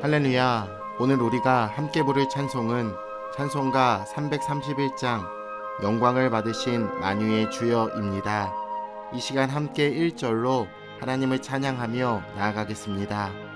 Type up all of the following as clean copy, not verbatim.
할렐루야. 오늘 우리가 함께 부를 찬송은 찬송가 331장 영광을 받으신 만유의 주여입니다. 이 시간 함께 1절로 하나님을 찬양하며 나아가겠습니다.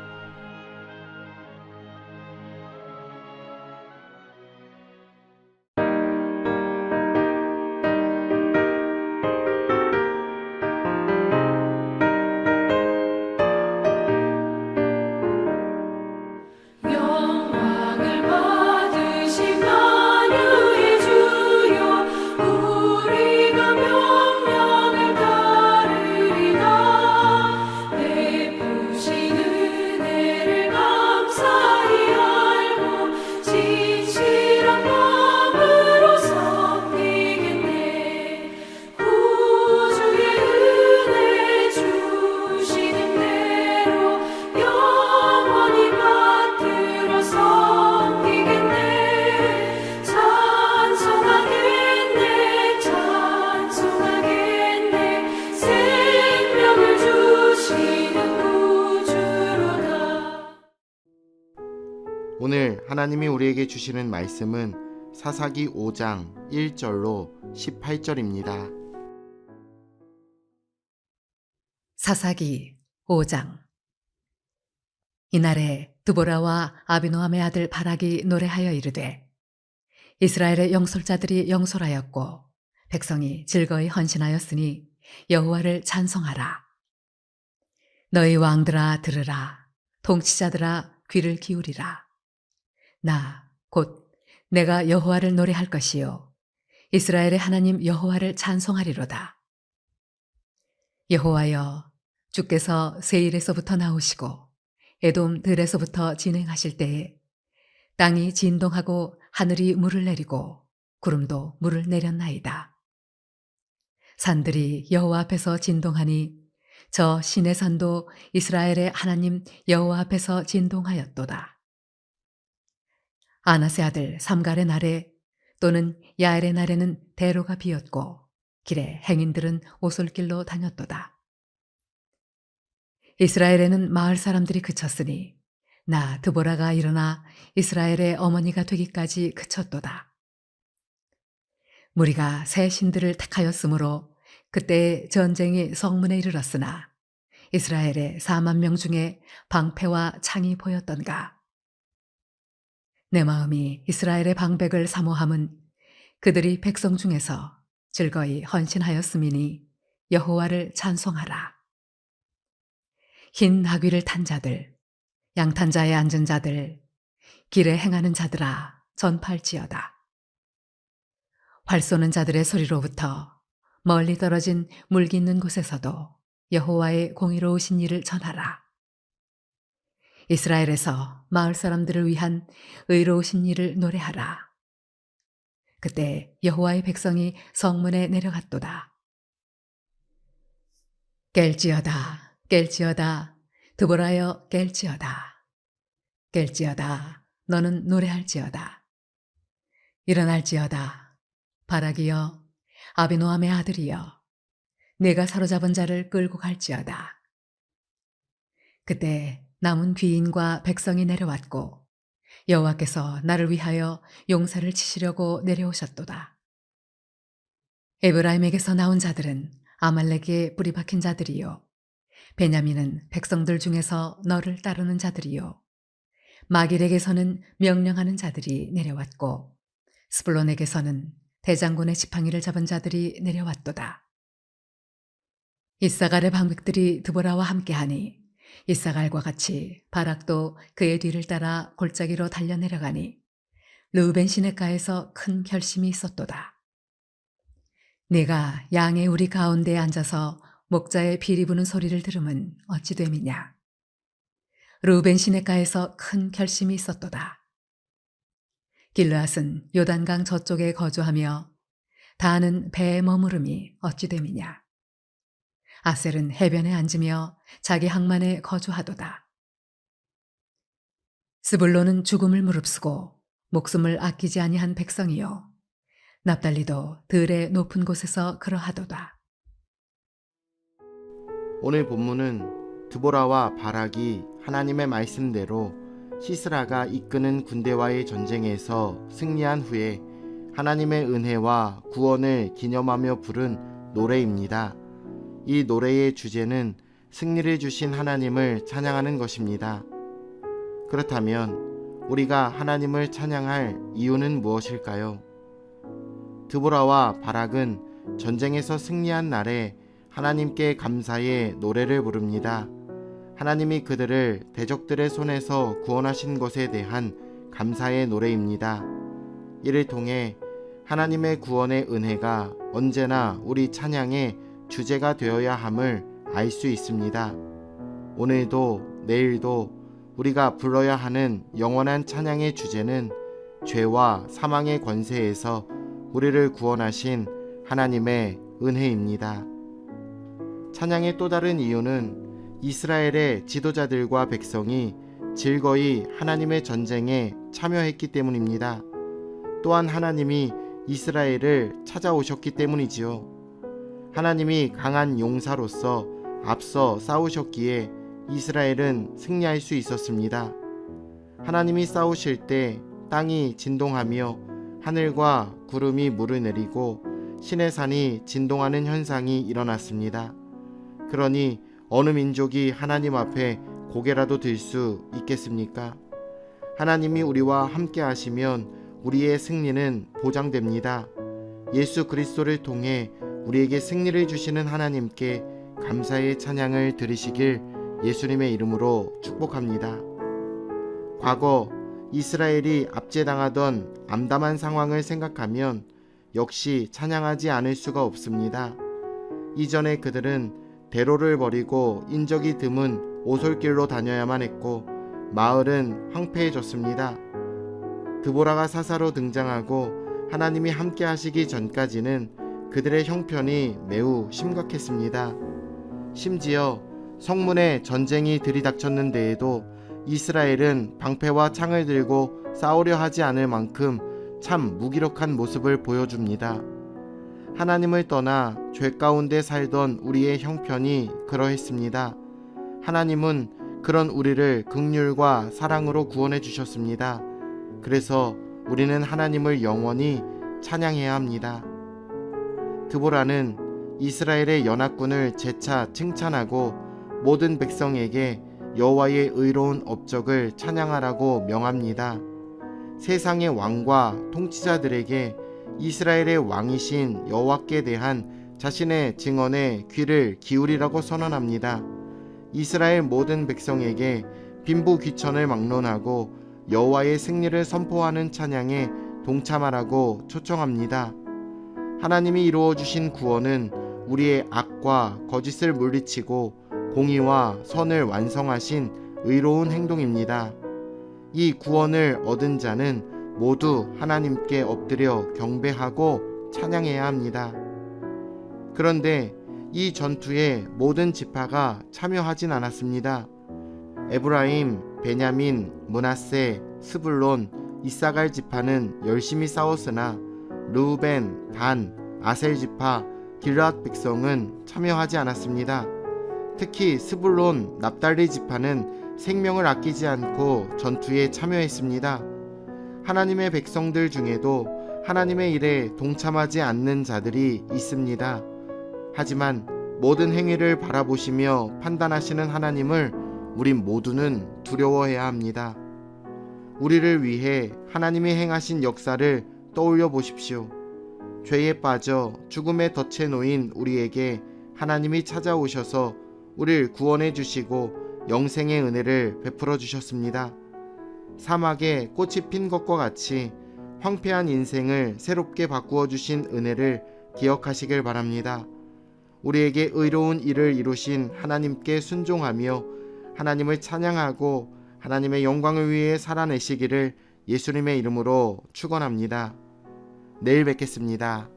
오늘 하나님이 우리에게 주시는 말씀은 사사기 5장 1절로 18절입니다. 사사기 5장. 이날에 드보라와 아비노함의 아들 바락이 노래하여 이르되 이스라엘의 영솔자들이 영솔하였고 백성이 즐거이 헌신하였으니 여호와를 찬송하라. 너희 왕들아 들으라. 통치자들아 귀를 기울이라. 나 곧 내가 여호와를 노래할 것이요 이스라엘의 하나님 여호와를 찬송하리로다. 여호와여, 주께서 세일에서부터 나오시고 에돔 들에서부터 진행하실 때에 땅이 진동하고 하늘이 물을 내리고 구름도 물을 내렸나이다. 산들이 여호와 앞에서 진동하니 저 시내 산도 이스라엘의 하나님 여호와 앞에서 진동하였도다. 아나세 아들 삼갈의 날에 또는 야엘의 날에는 대로가 비었고 길에 행인들은 오솔길로 다녔도다. 이스라엘에는 마을 사람들이 그쳤으니 나 드보라가 일어나 이스라엘의 어머니가 되기까지 그쳤도다. 무리가 새 신들을 택하였으므로 그때 전쟁이 성문에 이르렀으나 이스라엘의 4만 명 중에 방패와 창이 보였던가. 내 마음이 이스라엘의 방백을 사모함은 그들이 백성 중에서 즐거이 헌신하였음이니 여호와를 찬송하라. 흰 나귀를 탄 자들, 양탄 자에 앉은 자들, 길에 행하는 자들아 전팔지어다. 활 쏘는 자들의 소리로부터 멀리 떨어진 물기 있는 곳에서도 여호와의 공의로우신 일을 전하라. 이스라엘에서 마을 사람들을 위한 의로우신 일을 노래하라. 그때 여호와의 백성이 성문에 내려갔도다. 깰지어다, 깰지어다, 드보라여 깰지어다. 깰지어다, 너는 노래할지어다. 일어날지어다, 바락이여, 아비노함의 아들이여, 내가 사로잡은 자를 끌고 갈지어다. 그때 남은 귀인과 백성이 내려왔고 여호와께서 나를 위하여 용사를 치시려고 내려오셨도다. 에브라임에게서 나온 자들은 아말렉에 뿌리 박힌 자들이요 베냐민은 백성들 중에서 너를 따르는 자들이요 마길에게서는 명령하는 자들이 내려왔고 스불론에게서는 대장군의 지팡이를 잡은 자들이 내려왔도다. 이사갈의 방백들이 드보라와 함께하니 이사갈과 같이 바락도 그의 뒤를 따라 골짜기로 달려내려가니 르우벤 시냇가에서 큰 결심이 있었도다. 네가 양의 우리 가운데에 앉아서 목자의 피리 부는 소리를 들으면 어찌 됨이냐. 르우벤 시냇가에서 큰 결심이 있었도다. 길르앗은 요단강 저쪽에 거주하며 다는 배에 머무름이 어찌 됨이냐. 아셀은 해변에 앉으며 자기 항만에 거주하도다. 스불론은 죽음을 무릅쓰고 목숨을 아끼지 아니한 백성이요 납달리도 들의 높은 곳에서 그러하도다. 오늘 본문은 드보라와 바락이 하나님의 말씀대로 시스라가 이끄는 군대와의 전쟁에서 승리한 후에 하나님의 은혜와 구원을 기념하며 부른 노래입니다. 이 노래의 주제는 승리를 주신 하나님을 찬양하는 것입니다. 그렇다면 우리가 하나님을 찬양할 이유는 무엇일까요? 드보라와 바락은 전쟁에서 승리한 날에 하나님께 감사의 노래를 부릅니다. 하나님이 그들을 대적들의 손에서 구원하신 것에 대한 감사의 노래입니다. 이를 통해 하나님의 구원의 은혜가 언제나 우리 찬양의 주제가 되어야 함을 알 수 있습니다. 오늘도 내일도 우리가 불러야 하는 영원한 찬양의 주제는 죄와 사망의 권세에서 우리를 구원하신 하나님의 은혜입니다. 찬양의 또 다른 이유는 이스라엘의 지도자들과 백성이 즐거이 하나님의 전쟁에 참여했기 때문입니다. 또한 하나님이 이스라엘을 찾아오셨기 때문이지요. 하나님이 강한 용사로서 앞서 싸우셨기에 이스라엘은 승리할 수 있었습니다. 하나님이 싸우실 때 땅이 진동하며 하늘과 구름이 물을 내리고 신의 산이 진동하는 현상이 일어났습니다. 그러니 어느 민족이 하나님 앞에 고개라도 들 수 있겠습니까? 하나님이 우리와 함께 하시면 우리의 승리는 보장됩니다. 예수 그리스도를 통해 우리에게 승리를 주시는 하나님께 감사의 찬양을 드리시길 예수님의 이름으로 축복합니다. 과거 이스라엘이 압제당하던 암담한 상황을 생각하면 역시 찬양하지 않을 수가 없습니다. 이전에 그들은 대로를 버리고 인적이 드문 오솔길로 다녀야만 했고 마을은 황폐해졌습니다. 드보라가 사사로 등장하고 하나님이 함께 하시기 전까지는 그들의 형편이 매우 심각했습니다. 심지어 성문에 전쟁이 들이닥쳤는데에도 이스라엘은 방패와 창을 들고 싸우려 하지 않을 만큼 참 무기력한 모습을 보여줍니다. 하나님을 떠나 죄 가운데 살던 우리의 형편이 그러했습니다. 하나님은 그런 우리를 긍휼과 사랑으로 구원해 주셨습니다. 그래서 우리는 하나님을 영원히 찬양해야 합니다. 드보라는 이스라엘의 연합군을 재차 칭찬하고 모든 백성에게 여호와의 의로운 업적을 찬양하라고 명합니다. 세상의 왕과 통치자들에게 이스라엘의 왕이신 여호와께 대한 자신의 증언에 귀를 기울이라고 선언합니다. 이스라엘 모든 백성에게 빈부귀천을 막론하고 여호와의 승리를 선포하는 찬양에 동참하라고 초청합니다. 하나님이 이루어 주신 구원은 우리의 악과 거짓을 물리치고 공의와 선을 완성하신 의로운 행동입니다. 이 구원을 얻은 자는 모두 하나님께 엎드려 경배하고 찬양해야 합니다. 그런데 이 전투에 모든 지파가 참여하진 않았습니다. 에브라임, 베냐민, 므낫세, 스불론, 이사갈 지파는 열심히 싸웠으나 르우벤, 단, 아셀 지파, 길앗 백성은 참여하지 않았습니다. 특히 스불론, 납달리 지파는 생명을 아끼지 않고 전투에 참여했습니다. 하나님의 백성들 중에도 하나님의 일에 동참하지 않는 자들이 있습니다. 하지만 모든 행위를 바라보시며 판단하시는 하나님을 우린 모두는 두려워해야 합니다. 우리를 위해 하나님이 행하신 역사를 떠올려 보십시오. 죄에 빠져 죽음의 덫에 놓인 우리에게 하나님이 찾아오셔서 우리를 구원해 주시고 영생의 은혜를 베풀어 주셨습니다. 사막에 꽃이 핀 것과 같이 황폐한 인생을 새롭게 바꾸어 주신 은혜를 기억하시길 바랍니다. 우리에게 의로운 일을 이루신 하나님께 순종하며 하나님을 찬양하고 하나님의 영광을 위해 살아내시기를 예수님의 이름으로 축원합니다. 내일 뵙겠습니다.